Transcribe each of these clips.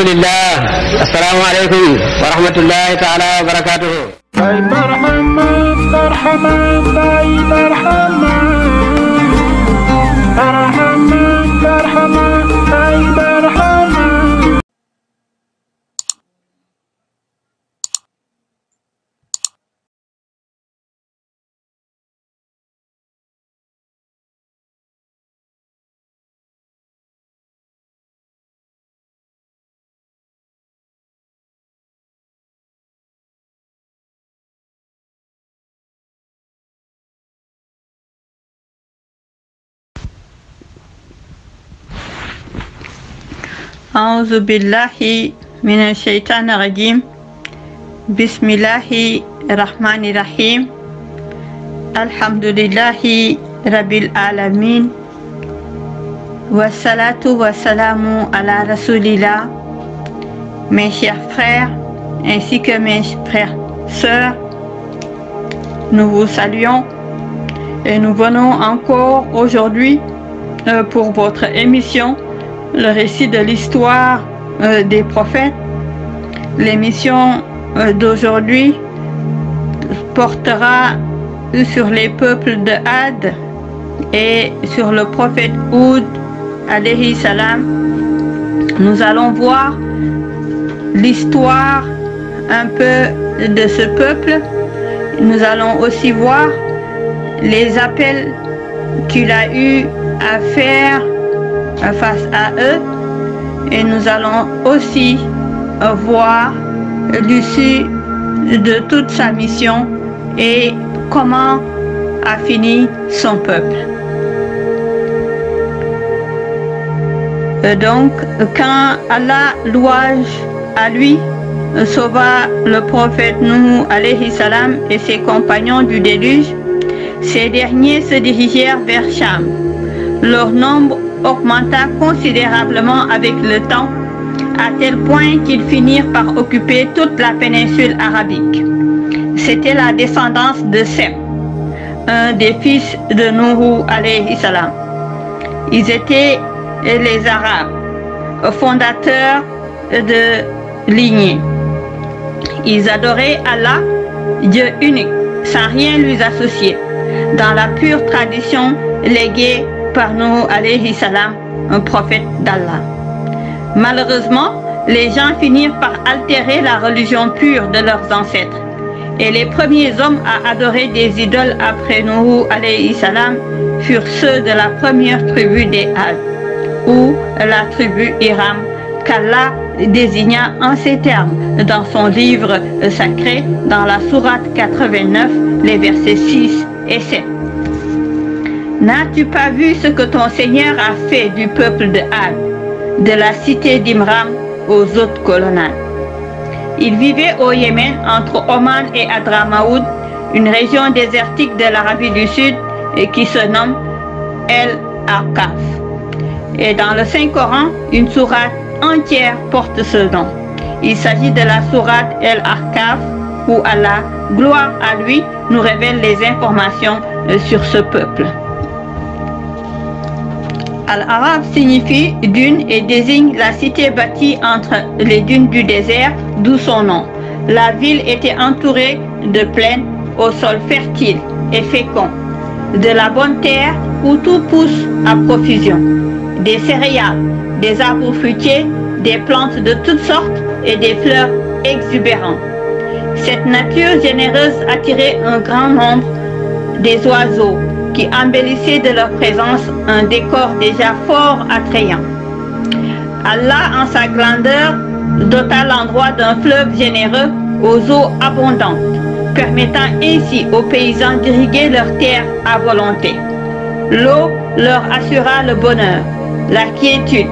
alhamdulillah. Assalamu alaikum wa rahmatullahi ta'ala wa barakatuhu. أعوذ بالله من الشيطان الرجيم بسم الله الرحمن الرحيم الحمد لله رب العالمين والصلاة والسلام على رسول الله. Mes chers frères ainsi que mes frères sœurs, nous vous saluons et nous venons encore aujourd'hui pour votre émission le récit de l'histoire des prophètes. L'émission d'aujourd'hui portera sur les peuples de Ad et sur le prophète Hud alayhi salam. Nous allons voir l'histoire un peu de ce peuple. Nous allons aussi voir les appels qu'il a eu à faire face à eux, et nous allons aussi voir l'issue de toute sa mission et comment a fini son peuple. Donc, quand Allah, louange à lui, sauva le prophète Nuh alayhi salam et ses compagnons du déluge, ces derniers se dirigèrent vers Cham. Leur nombre augmenta considérablement avec le temps, à tel point qu'ils finirent par occuper toute la péninsule arabique. C'était la descendance de Sem, un des fils de Nuh alayhi salam. Ils étaient les Arabes, fondateurs de lignée. Ils adoraient Allah, Dieu unique, sans rien lui associer, dans la pure tradition léguée par Nuh alayhi salam, un prophète d'Allah. Malheureusement, les gens finirent par altérer la religion pure de leurs ancêtres, et les premiers hommes à adorer des idoles après Nuh alayhi salam furent ceux de la première tribu des Ad, ou la tribu Iram, qu'Allah désigna en ces termes dans son livre sacré, dans la sourate 89, les versets 6 et 7. N'as-tu pas vu ce que ton Seigneur a fait du peuple de Ad, de la cité d'Imram aux autres colonnades? Il vivait au Yémen entre Oman et Hadramaout, une région désertique de l'Arabie du Sud qui se nomme El Arqaf. Et dans le Saint-Coran, une sourate entière porte ce nom. Il s'agit de la sourate El Arqaf où Allah, gloire à lui, nous révèle les informations sur ce peuple. Al-Arab signifie dune et désigne la cité bâtie entre les dunes du désert, d'où son nom. La ville était entourée de plaines au sol fertile et fécond, de la bonne terre où tout pousse à profusion, des céréales, des arbres fruitiers, des plantes de toutes sortes et des fleurs exubérantes. Cette nature généreuse attirait un grand nombre des oiseaux qui embellissaient de leur présence un décor déjà fort attrayant. Allah, en sa grandeur, dota l'endroit d'un fleuve généreux aux eaux abondantes, permettant ainsi aux paysans d'irriguer leurs terres à volonté. L'eau leur assura le bonheur, la quiétude,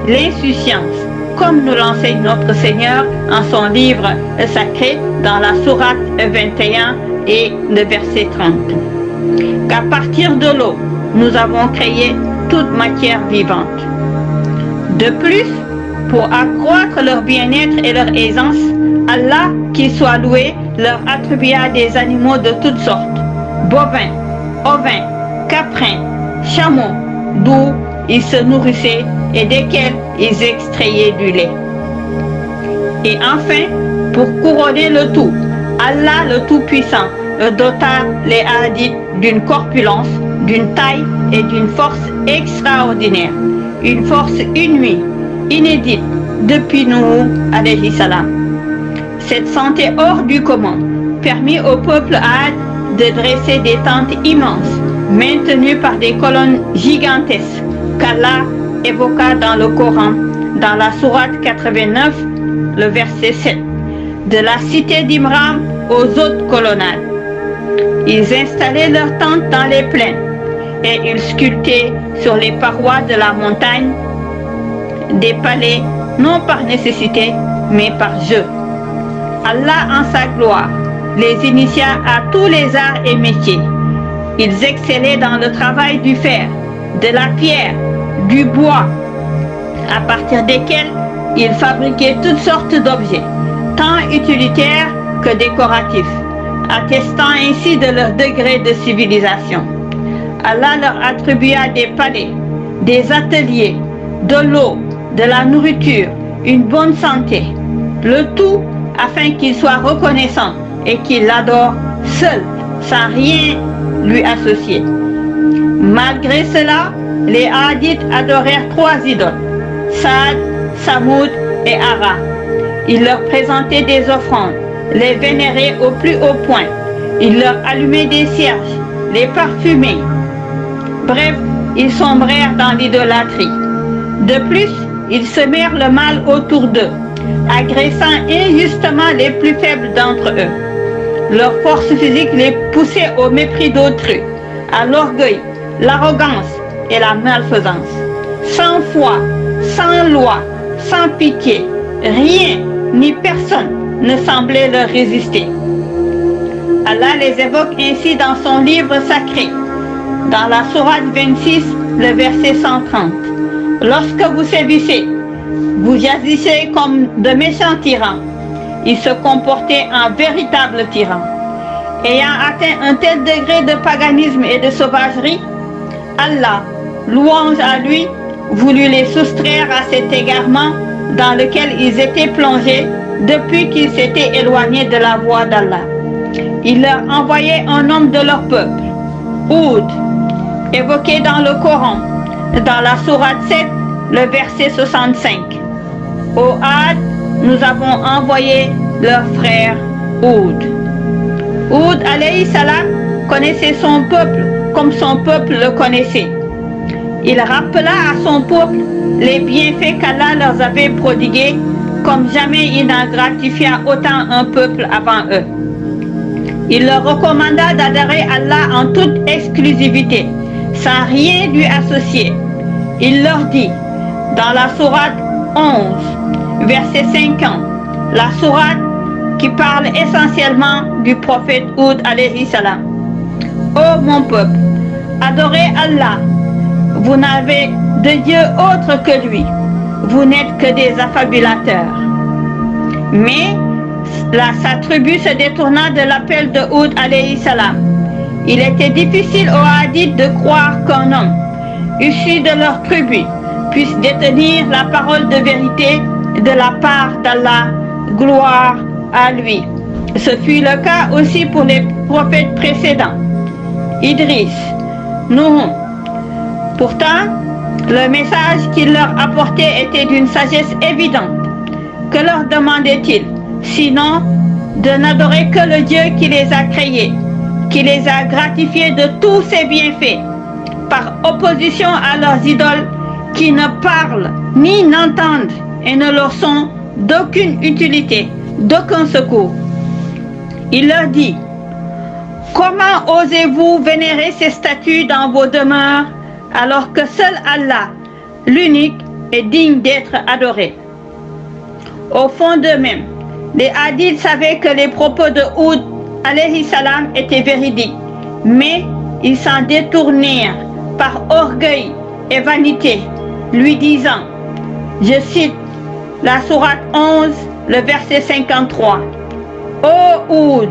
l'insouciance, comme nous l'enseigne notre Seigneur en son livre sacré dans la sourate 21 et le verset 30. Qu'à partir de l'eau, nous avons créé toute matière vivante. De plus, pour accroître leur bien-être et leur aisance, Allah, qu'il soit loué, leur attribua des animaux de toutes sortes, bovins, ovins, caprins, chameaux, d'où ils se nourrissaient et desquels ils extrayaient du lait. Et enfin, pour couronner le tout, Allah le Tout-Puissant dota les Hadiths d'une corpulence, d'une taille et d'une force extraordinaire. Une force inouïe, inédite depuis Nuh alayhi salam. Cette santé hors du commun permit au peuple Ad de dresser des tentes immenses, maintenues par des colonnes gigantesques qu'Allah évoqua dans le Coran, dans la sourate 89, le verset 7, de la cité d'Imram aux autres colonnades. Ils installaient leurs tentes dans les plaines et ils sculptaient sur les parois de la montagne des palais, non par nécessité, mais par jeu. Allah en sa gloire les initia à tous les arts et métiers. Ils excellaient dans le travail du fer, de la pierre, du bois, à partir desquels ils fabriquaient toutes sortes d'objets, tant utilitaires que décoratifs, attestant ainsi de leur degré de civilisation. Allah leur attribua des palais, des ateliers, de l'eau, de la nourriture, une bonne santé, le tout afin qu'ils soient reconnaissants et qu'ils l'adorent seul, sans rien lui associer. Malgré cela, les Hadiths adorèrent 3 idoles, Saad, Samoud et Ara. Ils leur présentaient des offrandes, les vénéraient au plus haut point. Ils leur allumaient des cierges, les parfumaient. Bref, ils sombrèrent dans l'idolâtrie. De plus, ils semèrent le mal autour d'eux, agressant injustement les plus faibles d'entre eux. Leur force physique les poussait au mépris d'autrui, à l'orgueil, l'arrogance et la malfaisance. Sans foi, sans loi, sans pitié, rien ni personne ne semblait leur résister. Allah les évoque ainsi dans son livre sacré, dans la sourate 26, le verset 130. Lorsque vous sévissez, vous agissez comme de méchants tyrans. Ils se comportaient en véritables tyrans. Ayant atteint un tel degré de paganisme et de sauvagerie, Allah, louange à lui, voulut les soustraire à cet égarement dans lequel ils étaient plongés depuis qu'ils s'étaient éloignés de la voie d'Allah. Il leur envoyait un homme de leur peuple, Hud, évoqué dans le Coran, dans la sourate 7, le verset 65. Au Had, nous avons envoyé leur frère Hud. Hud alayhi salam connaissait son peuple comme son peuple le connaissait. Il rappela à son peuple les bienfaits qu'Allah leur avait prodigués, comme jamais il n'a gratifié autant un peuple avant eux. Il leur recommanda d'adorer Allah en toute exclusivité, sans rien lui associer. Il leur dit, dans la sourate 11, verset 50, la sourate qui parle essentiellement du prophète Hud alayhi salam. Ô mon peuple, adorez Allah, vous n'avez de Dieu autre que lui, vous n'êtes que des affabulateurs. Mais sa tribu se détourna de l'appel de Hud alayhi salam. Il était difficile aux Hadiths de croire qu'un homme, issu de leur tribu, puisse détenir la parole de vérité de la part d'Allah, gloire à lui. Ce fut le cas aussi pour les prophètes précédents, Idris, Nuh. Pourtant, le message qu'il leur apportait était d'une sagesse évidente. Que leur demandait-il, sinon de n'adorer que le Dieu qui les a créés, qui les a gratifiés de tous ses bienfaits, par opposition à leurs idoles qui ne parlent ni n'entendent et ne leur sont d'aucune utilité, d'aucun secours. Il leur dit, comment osez-vous vénérer ces statues dans vos demeures alors que seul Allah, l'unique, est digne d'être adoré? Au fond d'eux-mêmes, les Hadiths savaient que les propos de Hud alayhi salam étaient véridiques, mais ils s'en détournèrent par orgueil et vanité, lui disant, je cite la sourate 11, le verset 53, Ô Hud,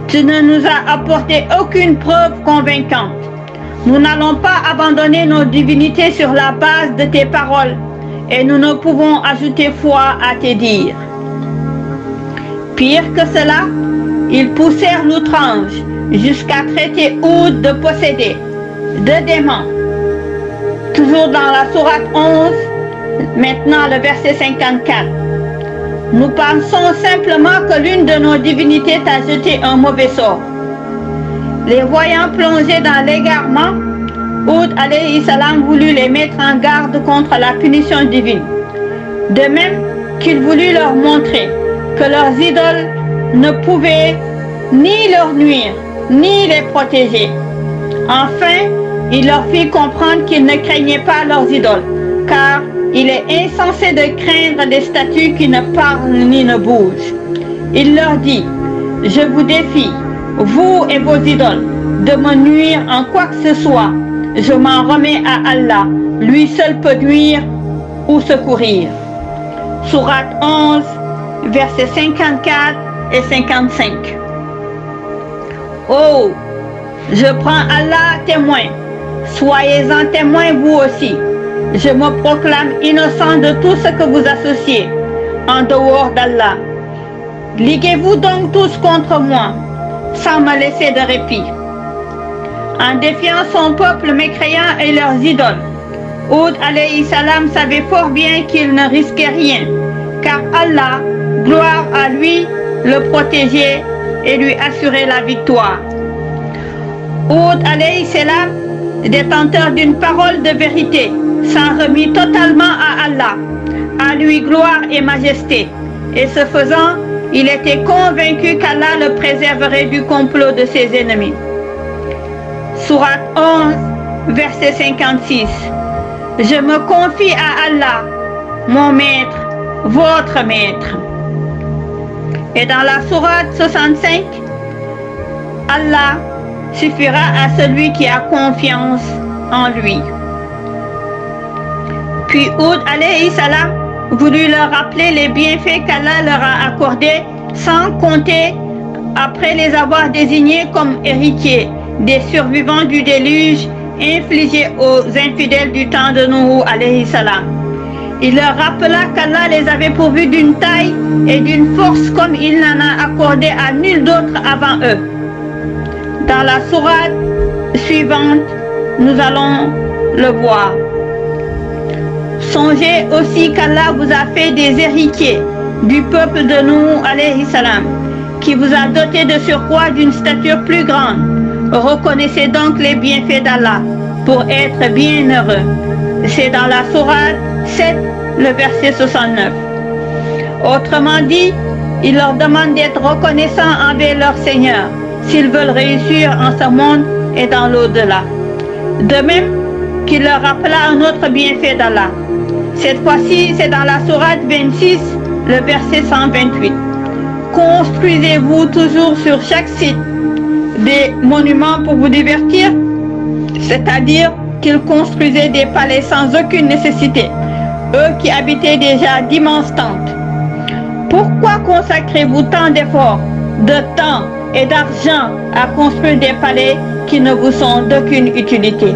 tu ne nous as apporté aucune preuve convaincante. Nous n'allons pas abandonner nos divinités sur la base de tes paroles et nous ne pouvons ajouter foi à tes dires. Pire que cela, ils poussèrent l'outrage jusqu'à traiter Oud de possédé, de démon. Toujours dans la sourate 11, maintenant le verset 54. Nous pensons simplement que l'une de nos divinités t'a jeté un mauvais sort. Les voyant plongés dans l'égarement, Oud alayhi salam voulut les mettre en garde contre la punition divine. De même qu'il voulut leur montrer que leurs idoles ne pouvaient ni leur nuire, ni les protéger. Enfin, il leur fit comprendre qu'ils ne craignaient pas leurs idoles, car il est insensé de craindre des statues qui ne parlent ni ne bougent. Il leur dit, je vous défie, vous et vos idoles, de me nuire en quoi que ce soit. Je m'en remets à Allah, lui seul peut nuire ou secourir. Sourate 11, versets 54 et 55. Oh, je prends Allah témoin, soyez-en témoin vous aussi. Je me proclame innocent de tout ce que vous associez en dehors d'Allah. Liguez-vous donc tous contre moi, sans me laisser de répit. En défiant son peuple mécréant et leurs idoles, Oud alayhi salam savait fort bien qu'il ne risquait rien, car Allah, gloire à lui, le protégeait et lui assurait la victoire. Oud alayhi salam, détenteur d'une parole de vérité, s'en remit totalement à Allah, à lui gloire et majesté, et ce faisant, il était convaincu qu'Allah le préserverait du complot de ses ennemis. Sourate 11, verset 56. Je me confie à Allah, mon maître, votre maître. Et dans la sourate 65, Allah suffira à celui qui a confiance en lui. Puis Oud alayhi salam voulut leur rappeler les bienfaits qu'Allah leur a accordés, sans compter, après les avoir désignés comme héritiers des survivants du déluge infligé aux infidèles du temps de Nuh alayhi salam. Il leur rappela qu'Allah les avait pourvus d'une taille et d'une force comme il n'en a accordé à nul d'autre avant eux. Dans la sourate suivante, nous allons le voir. Songez aussi qu'Allah vous a fait des héritiers du peuple de Nuh alayhi salam, qui vous a doté de surcroît d'une stature plus grande. Reconnaissez donc les bienfaits d'Allah pour être bien heureux. C'est dans la sourate 7, le verset 69. Autrement dit, il leur demande d'être reconnaissants envers leur Seigneur s'ils veulent réussir en ce monde et dans l'au-delà. De même qu'il leur rappela un autre bienfait d'Allah. Cette fois-ci, c'est dans la sourate 26, le verset 128. Construisez-vous toujours sur chaque site des monuments pour vous divertir, c'est-à-dire qu'ils construisaient des palais sans aucune nécessité, eux qui habitaient déjà d'immenses tentes. Pourquoi consacrez-vous tant d'efforts, de temps et d'argent à construire des palais qui ne vous sont d'aucune utilité?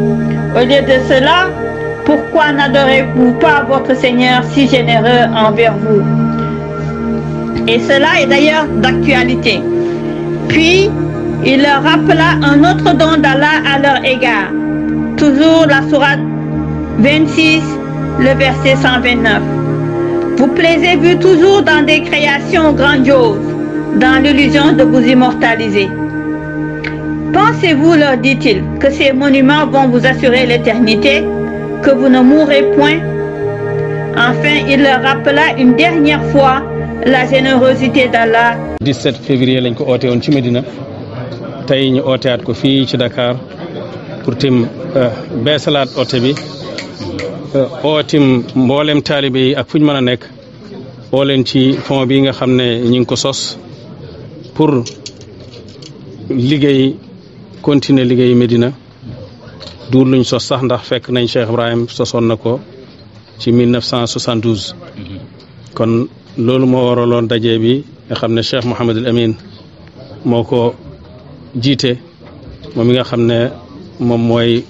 Au lieu de cela, pourquoi n'adorez-vous pas votre Seigneur si généreux envers vous? Et cela est d'ailleurs d'actualité. Puis, il leur rappela un autre don d'Allah à leur égard. Toujours la sourate 26, le verset 129. Vous plaisez-vous toujours dans des créations grandioses, dans l'illusion de vous immortaliser? Pensez-vous, leur dit-il, que ces monuments vont vous assurer l'éternité, que vous ne mourrez point? Enfin, il leur rappela une dernière fois la générosité d'Allah. 17 février lañ ko oote woon ci Medina tey ñu ooteaat ko fii ci Dakar pour tim beesalaat oote bi ootim mboolem taalibe yi ak fu ñu mën a nekk oo leen ci fond bi nga xam ne ñi ngi ko sos pour liggéey continuer liggéey Medina duur luñ sos sax ndax fekk nañ Cheikh Ibrahim sosoon na ko ci 1972 kon loolu moo waraloon daje bi nga xam ne Cheikh Mouhamadul Amin moo ko jiite moom mi nga xam ne moom mooy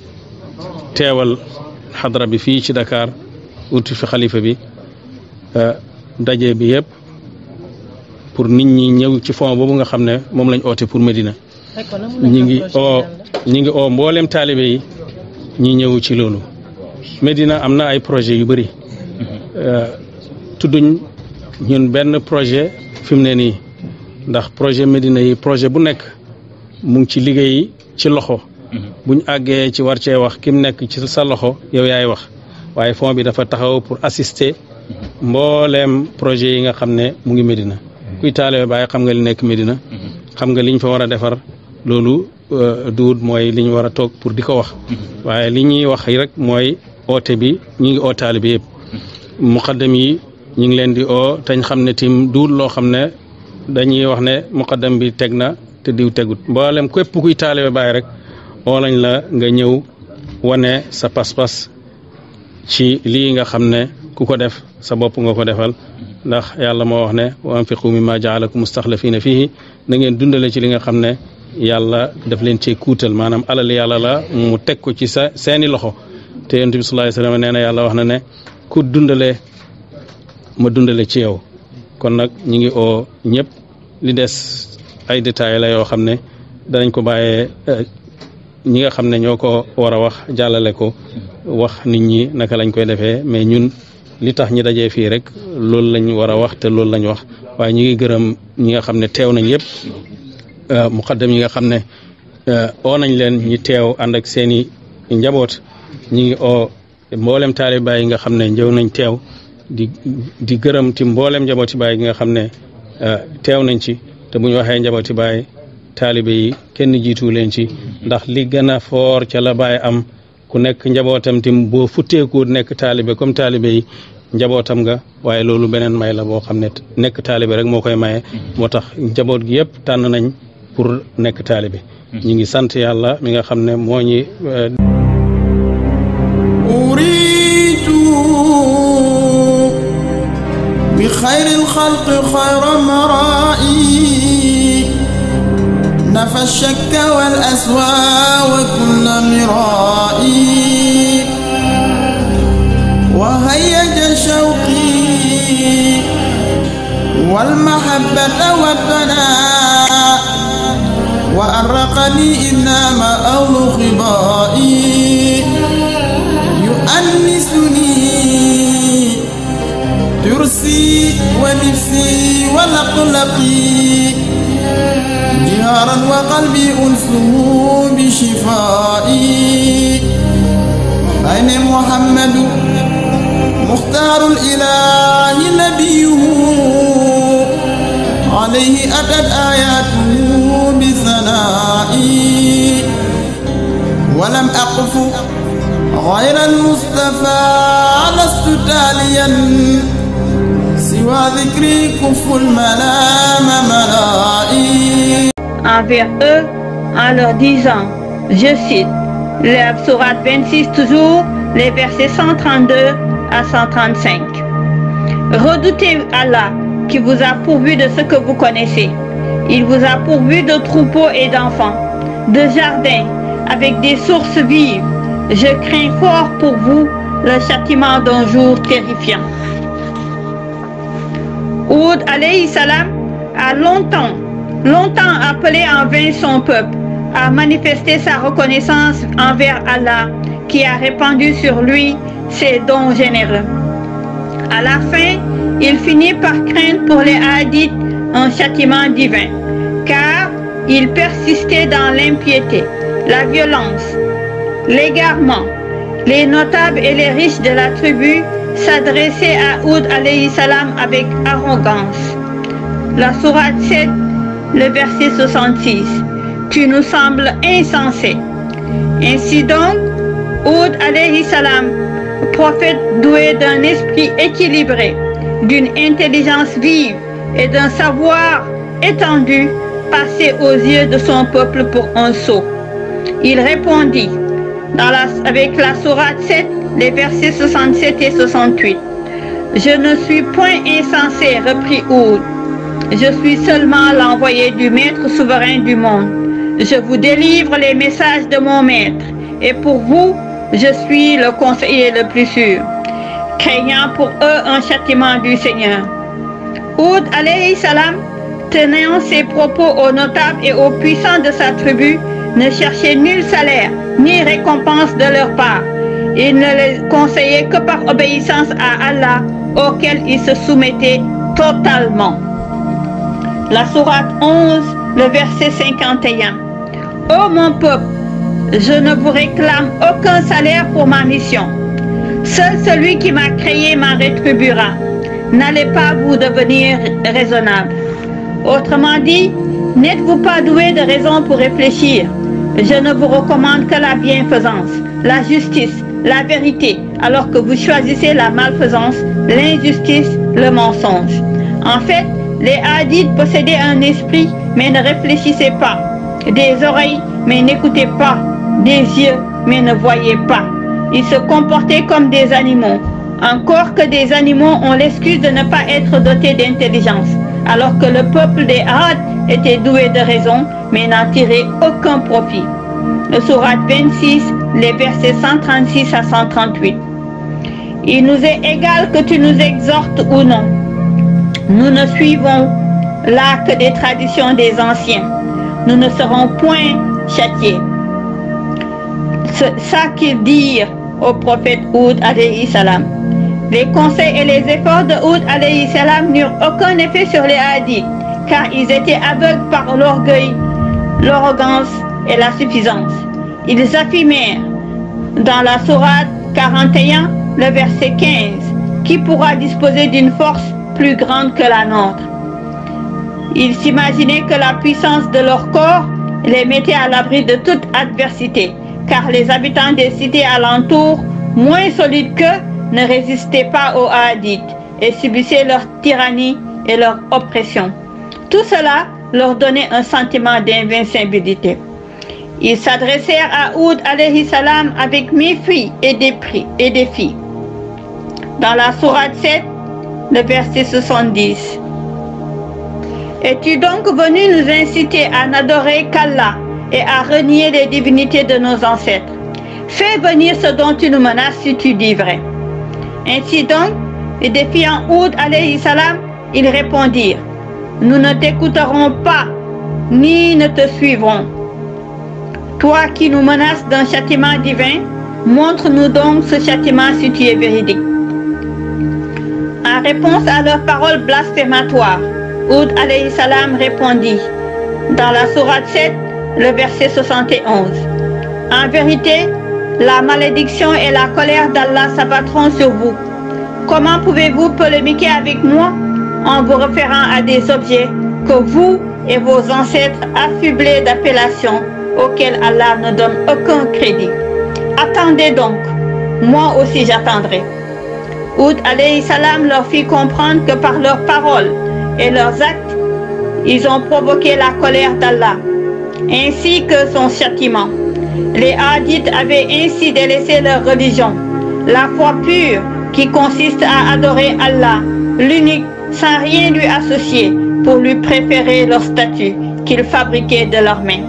teewal xadra bi fii ci Dakar uti fi xalifa bi daje bi yëpp pour nit ñi ñëw ci fond boobu nga xam ne moom lañ oote pour Medina ñi ngi oo mboolem taalibe yi ñi ñëw ci loolu. Medina am na ay projet yu bëri tudduñ ñun benn projet fi mu ne nii ndax projet Medina yi projet bu nekk mu ngi ci liggéey ci loxo buñ àggee ci war cee wax ki mu nekk ci sa loxo yow yaay wax waaye fond bi dafa taxaw pour assister mbooleem projet yi nga xam ne mu ngi Medina kuy taalibe Baay xam nga li nekk Medina xam nga liñ fa war a defar loolu duut mooy li ñu war a toog pour di ko wax waaye li ñuy wax rek mooy oote bi ñu ngi oo taalibe yëpp muqaddam yi ñu ngi leen di oo tañ xam ne tim duut loo xam ne dañuy wax ne muqaddam bi teg na te diw tegut mboolem képp kuy taalibe Baay rek oo lañ la nga ñëw wane sa pas-pas ci lii nga xam ne ku ko def sa bopp nga ko defal ndax yàlla moo wax ne wa anfiqu mimma jaalakum mustaxlafina fihi na ngeen dundale ci li nga xam ne yàlla daf leen cee kuutal maanaam alal yàlla la mu teg ko ci seeni loxo te yonent bi sallallahu alayhi wasallam nee na yàlla wax na ne ku dundale ma dundale ci yow kon nag ñi ngi oo ñëpp li des ay détails la yoo xam ne danañ ko bàyyee ñi nga xam ne ñoo ko war a wax jàllale ko wax nit ñi naka lañ koy defee mais ñun li tax ñi dajee fii rek loolu lañ war a wax te loolu lañ wax waaye ñi ngi gërëm ñi nga xam ne teew nañ yëpp muqaddam yi nga xam ne oo nañ leen ñi teew ànd ak seeni njaboot ñi ngi oo mboolem taalibe Baay yi nga xam ne njëw nañ teew di gërëm ti mboolem njabooti Baay gi nga xam ne teew nañ ci te bu ñu waxee njabooti Baay taalibe yi kenn jiitu leen ci ndax li gën a foor ca la Baay am ku nekk njabootam tim boo futteeku nekk taalibe comme taalibe yi njabootam nga waaye loolu beneen may la boo xam ne nekk taalibe rek moo koy maye moo tax njaboot gi yëpp tànn nañ pour nekk taalibe ñi ngi sant yàlla mi nga xam ne moo ñi uriitu bi xayril xalqi xayra maraa'i nafa shakka wal aswaa wa kulla miraa'i wa hayyaja shawqi wal mahabbata wad banaa wa arraqani innama awlu khibaa'i yu'annisuni tursi wa nafsi wa laqlaqi jiharan wa qalbi unsuhu bi shifaa'i ayna muhammadu mukhtarul ilahi nabiyuhu alayhi atat ayatuhu bi sanaa'i walam aqfu ghayra al-mustafa lastu taliyan siwa dhikri kuful malama mala'i. Envers eux, en leur disant, je cite, la sourate 26 toujours, les versets 132 à 135. Redoutez Allah qui vous a pourvu de ce que vous connaissez. Il vous a pourvu de troupeaux et d'enfants, de jardins avec des sources vives. Je crains fort pour vous le châtiment d'un jour terrifiant. Hud alayhi salam a longtemps appelé en vain son peuple à manifester sa reconnaissance envers Allah qui a répandu sur lui ses dons généreux. À la fin, il finit par craindre pour les Hadithes un châtiment divin, car ils persistaient dans l'impiété, la violence, l'égarement. Les notables et les riches de la tribu s'adressaient à Hud alayhi salam avec arrogance. La sourate 7, le verset 66. Tu nous sembles insensé. Ainsi donc, Hud alayhi salam, prophète doué d'un esprit équilibré, d'une intelligence vive et d'un savoir étendu, passait aux yeux de son peuple pour un sot. Il répondit avec la sourate 7, les versets 67 et 68. Je ne suis point insensé, reprit Hud. Je suis seulement l'envoyé du Maître souverain du monde. Je vous délivre les messages de mon Maître, et pour vous, je suis le conseiller le plus sûr, craignant pour eux un châtiment du Seigneur. Hud alayhi salam tenant ses propos aux notables et aux puissants de sa tribu, ne cherchait nul salaire, ni récompense de leur part. Il ne les conseillait que par obéissance à Allah, auquel il se soumettait totalement. La sourate 11, le verset 51. Ô mon peuple, je ne vous réclame aucun salaire pour ma mission. Seul celui qui m'a créé m'en rétribuera. N'allez pas vous devenir raisonnable. Autrement dit, n'êtes-vous pas doué de raison pour réfléchir? Je ne vous recommande que la bienfaisance, la justice, la vérité, alors que vous choisissez la malfaisance, l'injustice, le mensonge. En fait, les hadiths possédaient un esprit, mais ne réfléchissaient pas, des oreilles, mais n'écoutaient pas, des yeux, mais ne voyaient pas. Ils se comportaient comme des animaux, encore que des animaux ont l'excuse de ne pas être dotés d'intelligence, alors que le peuple des Had était doué de raison, mais n'en tirait aucun profit. Le sourate 26, les versets 136 à 138. Il nous est égal que tu nous exhortes ou non. Nous ne suivons là que des traditions des anciens. Nous ne serons point châtiés. Ça qu'ils dirent au prophète Hud alayhi salam. Les conseils et les efforts de Hud alayhi salam n'eurent aucun effet sur les hadiths, car ils étaient aveugles par l'orgueil, l'arrogance et la suffisance. Ils affirmèrent dans la sourate 41, le verset 15, qui pourra disposer d'une force plus grande que la nôtre. Ils s'imaginaient que la puissance de leur corps les mettait à l'abri de toute adversité, car les habitants des cités alentours, moins solides qu'eux, ne résistaient pas aux hadiths et subissaient leur tyrannie et leur oppression. Tout cela leur donnait un sentiment d'invincibilité. Ils s'adressèrent à Hud alayhi salam avec mépris et défi. Dans la sourate 7, le verset 70. Es-tu donc venu nous inciter à n'adorer qu'Allah et à renier les divinités de nos ancêtres? Fais venir ce dont tu nous menaces si tu dis vrai. Ainsi donc, les défiant Hud alayhi salam, ils répondirent: nous ne t'écouterons pas, ni ne te suivrons. Toi qui nous menaces d'un châtiment divin, montre-nous donc ce châtiment si tu es véridique. En réponse à leurs paroles blasphématoires, Hud alayhi salam répondit, dans la sourate 7, le verset 71. En vérité, la malédiction et la colère d'Allah s'abattront sur vous. Comment pouvez-vous polémiquer avec moi en vous référant à des objets que vous et vos ancêtres affublés d'appellations auxquelles Allah ne donne aucun crédit? Attendez donc, moi aussi j'attendrai. Hud alayhi salam leur fit comprendre que par leurs paroles et leurs actes, ils ont provoqué la colère d'Allah, ainsi que son châtiment. Les hadiths avaient ainsi délaissé leur religion, la foi pure qui consiste à adorer Allah, l'unique, sans rien lui associer, pour lui préférer leur statut qu'ils fabriquaient de leurs mains.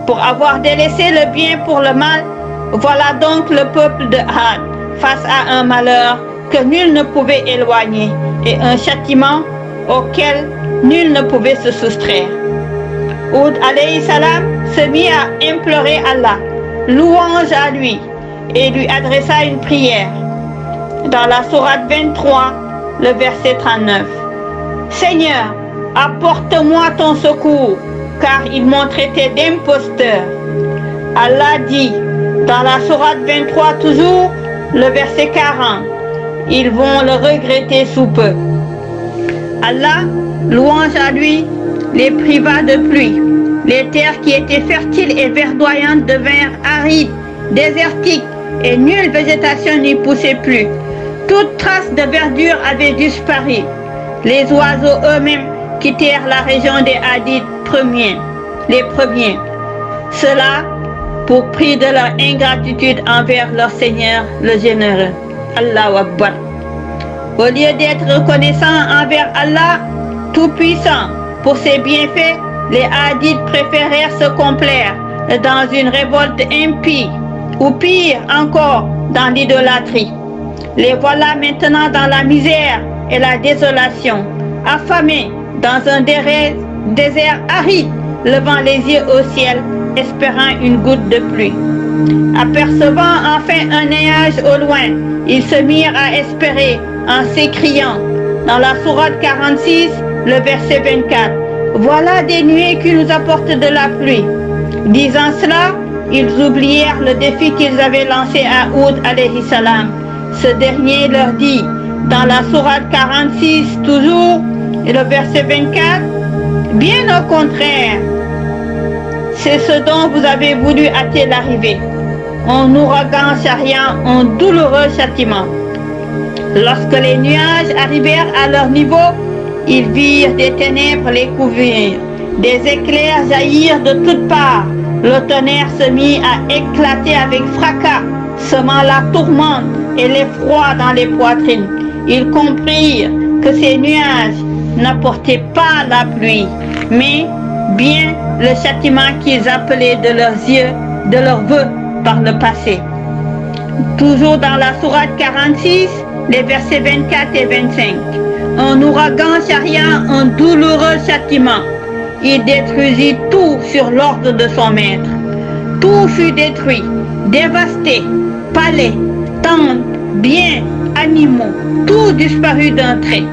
Pour avoir délaissé le bien pour le mal, voilà donc le peuple de Had face à un malheur que nul ne pouvait éloigner et un châtiment auquel nul ne pouvait se soustraire. Hud alayhi salam se mit à implorer Allah, louange à lui, et lui adressa une prière. Dans la sourate 23, le verset 39. Seigneur, apporte-moi ton secours, car ils m'ont traité d'imposteur. Allah dit, dans la sourate 23 toujours, le verset 40, ils vont le regretter sous peu. Allah, louange à lui, les priva de pluie. Les terres qui étaient fertiles et verdoyantes devinrent arides, désertiques, et nulle végétation n'y poussait plus. Toute trace de verdure avait disparu. Les oiseaux eux-mêmes quittèrent la région des hadiths les premiers. Cela pour prix de leur ingratitude envers leur Seigneur, le Généreux. Allahu Akbar. Au lieu d'être reconnaissants envers Allah, Tout-Puissant, pour ses bienfaits, les hadiths préférèrent se complaire dans une révolte impie, ou pire encore, dans l'idolâtrie. Les voilà maintenant dans la misère et la désolation, affamés, dans un désert aride, levant les yeux au ciel, espérant une goutte de pluie. Apercevant enfin un nuage au loin, ils se mirent à espérer en s'écriant, dans la sourate 46, le verset 24, « Voilà des nuées qui nous apportent de la pluie. » Disant cela, ils oublièrent le défi qu'ils avaient lancé à Hud alayhi salam. Ce dernier leur dit, dans la sourate 46 toujours, et le verset 24, « Bien au contraire, c'est ce dont vous avez voulu hâter l'arrivée. Un ouragan charriant un douloureux châtiment. » Lorsque les nuages arrivèrent à leur niveau, ils virent des ténèbres les couvrir, des éclairs jaillir de toutes parts. Le tonnerre se mit à éclater avec fracas, semant la tourmente et l'effroi dans les poitrines. Ils comprirent que ces nuages n'apportaient pas la pluie, mais bien le châtiment qu'ils appelaient de leurs yeux, de leurs vœux par le passé. Toujours dans la sourate 46, les versets 24 et 25. Un ouragan charria un douloureux châtiment. Il détruisit tout sur l'ordre de son maître. Tout fut détruit, dévasté, palais, tentes, biens, animaux, tout disparut d'un trait.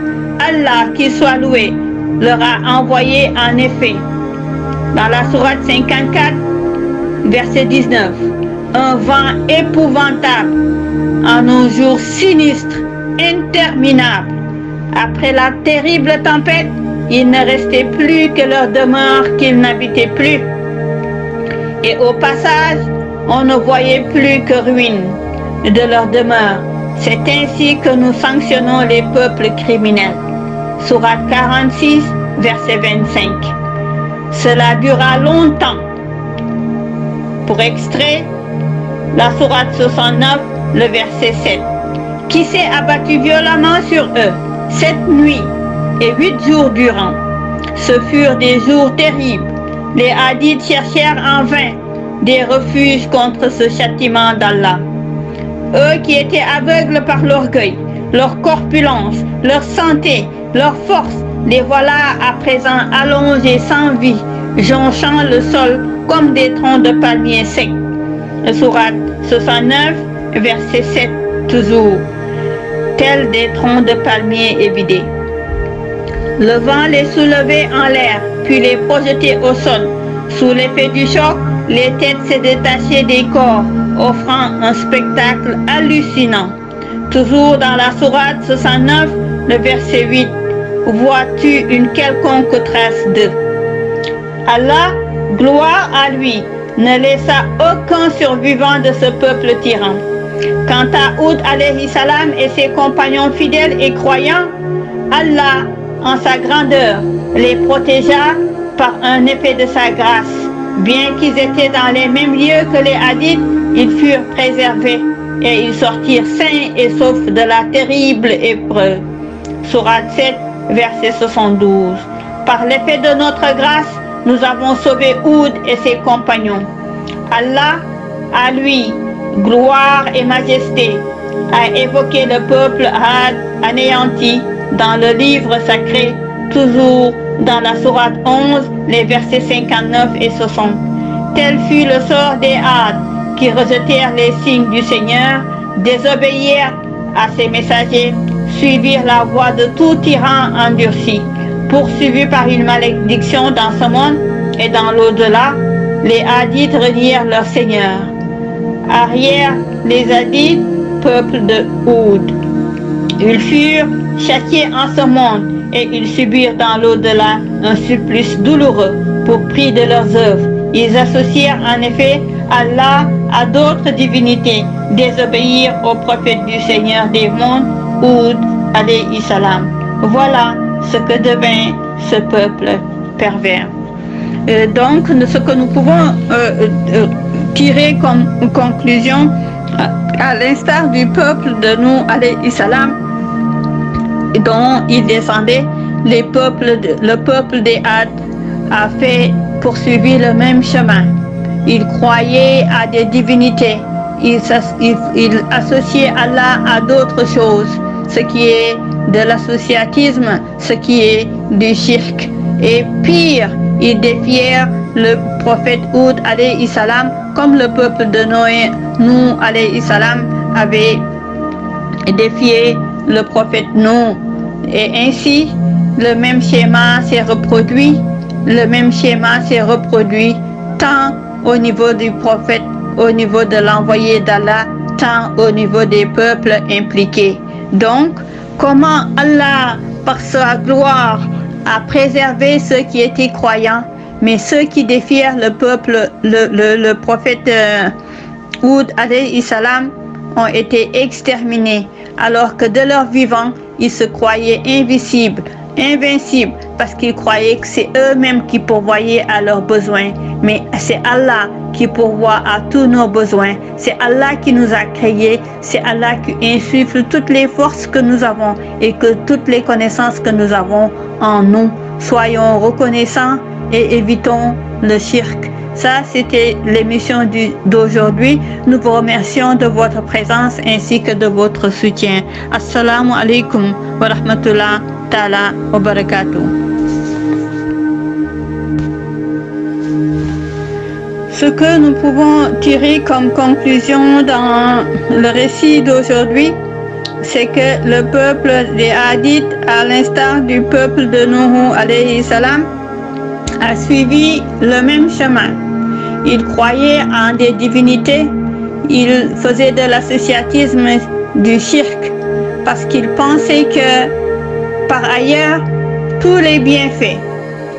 Allah, qu'il soit loué, leur a envoyé en effet, dans la sourate 54, verset 19, un vent épouvantable, en un jour sinistre, interminable. Après la terrible tempête, il ne restait plus que leur demeure qu'ils n'habitaient plus. Et au passage, on ne voyait plus que ruines de leur demeure. C'est ainsi que nous sanctionnons les peuples criminels. Sourate 46, verset 25. Cela dura longtemps. Pour extrait, la sourate 69, le verset 7. Qui s'est abattu violemment sur eux 7 nuits et 8 jours durant. Ce furent des jours terribles. Les hadiths cherchèrent en vain des refuges contre ce châtiment d'Allah. Eux qui étaient aveugles par l'orgueil, leur corpulence, leur santé, leur force, les voilà à présent allongés sans vie, jonchant le sol comme des troncs de palmiers secs. Sourate 69, verset 7, toujours. Tels des troncs de palmiers évidés. Le vent les soulevait en l'air, puis les projetait au sol. Sous l'effet du choc, les têtes se détachaient des corps, offrant un spectacle hallucinant. Toujours dans la sourate 69, le verset 8, vois-tu une quelconque trace d'eux? Allah, gloire à lui, ne laissa aucun survivant de ce peuple tyran. Quant à Hud alayhi salam et ses compagnons fidèles et croyants, Allah, en sa grandeur, les protégea par un effet de sa grâce. Bien qu'ils étaient dans les mêmes lieux que les hadiths, ils furent préservés et ils sortirent sains et saufs de la terrible épreuve. Sourate 7, verset 72. Par l'effet de notre grâce, nous avons sauvé Hud et ses compagnons. Allah, à lui, gloire et majesté, a évoqué le peuple Had anéanti dans le livre sacré, toujours dans la sourate 11, les versets 59 et 60. Tel fut le sort des Had qui rejetèrent les signes du Seigneur, désobéirent à ses messagers, suivirent la voie de tout tyran endurci. Poursuivis par une malédiction dans ce monde et dans l'au-delà, les Hadiths renièrent leur Seigneur. Arrière les Hadiths, peuple de Hud. Ils furent châtiés en ce monde et ils subirent dans l'au-delà un supplice douloureux pour prix de leurs œuvres. Ils associèrent en effet Allah à d'autres divinités, désobéirent au prophète du Seigneur des mondes, Hud alayhi salam. Voilà ce que devint ce peuple pervers. Donc, ce que nous pouvons tirer comme conclusion, à l'instar du peuple de Nuh alayhi salam, dont il descendait, le peuple des Had a poursuivi le même chemin. Il croyait à des divinités, il associait Allah à d'autres choses. ce qui est de l'associatisme, ce qui est du shirk. Et pire, ils défièrent le prophète Hud alayhi salam, comme le peuple de Nuh alayhi salam avait défié le prophète Nuh. Et ainsi, le même schéma s'est reproduit. Le même schéma s'est reproduit tant au niveau du prophète, au niveau de l'envoyé d'Allah, tant au niveau des peuples impliqués. Donc, comment Allah, par sa gloire, a préservé ceux qui étaient croyants, mais ceux qui défièrent le peuple, le prophète Hud alayhi salam, ont été exterminés, alors que de leur vivant, ils se croyaient invisibles, invincibles, parce qu'ils croyaient que c'est eux-mêmes qui pourvoyaient à leurs besoins. Mais c'est Allah qui pourvoit à tous nos besoins. C'est Allah qui nous a créés. C'est Allah qui insuffle toutes les forces que nous avons et que toutes les connaissances que nous avons en nous. Soyons reconnaissants et évitons le shirk. Ça, c'était l'émission d'aujourd'hui. Nous vous remercions de votre présence ainsi que de votre soutien. Assalamu alaikum wa rahmatullah ta'ala wa barakatuh. Ce que nous pouvons tirer comme conclusion dans le récit d'aujourd'hui, c'est que le peuple des Hadiths, à l'instar du peuple de Nuh alayhi salam, a suivi le même chemin. Il croyait en des divinités, il faisait de l'associatisme, du shirk, parce qu'il pensait que par ailleurs, tous les bienfaits,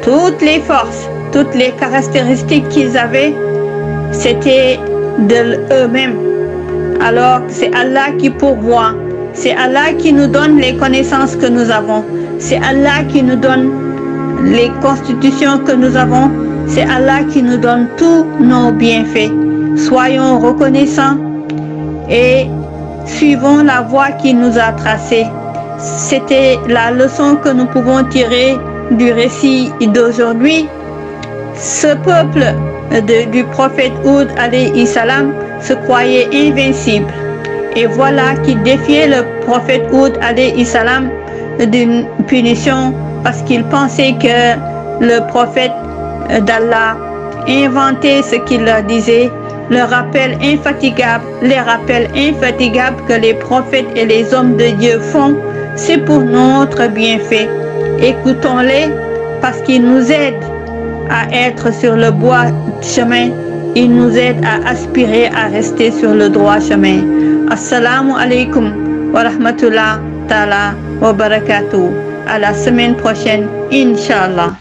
toutes les forces, toutes les caractéristiques qu'ils avaient, c'était de eux-mêmes. Alors c'est Allah qui pourvoit, c'est Allah qui nous donne les connaissances que nous avons, c'est Allah qui nous donne les constitutions que nous avons, c'est Allah qui nous donne tous nos bienfaits. Soyons reconnaissants et suivons la voie qu'il nous a tracée. C'était la leçon que nous pouvons tirer du récit d'aujourd'hui. Ce peuple du prophète Hud alayhi salam se croyait invincible. Et voilà qu'il défiait le prophète Hud alayhi salam d'une punition parce qu'il pensait que le prophète d'Allah inventait ce qu'il leur disait, les rappels infatigables que les prophètes et les hommes de Dieu font, c'est pour notre bienfait. Écoutons-les parce qu'ils nous aident à être sur le droit chemin, ils nous aident à aspirer à rester sur le droit chemin. Assalamu alaikum wa rahmatullah ta'ala wa barakatuh. À la semaine prochaine, Inch'Allah.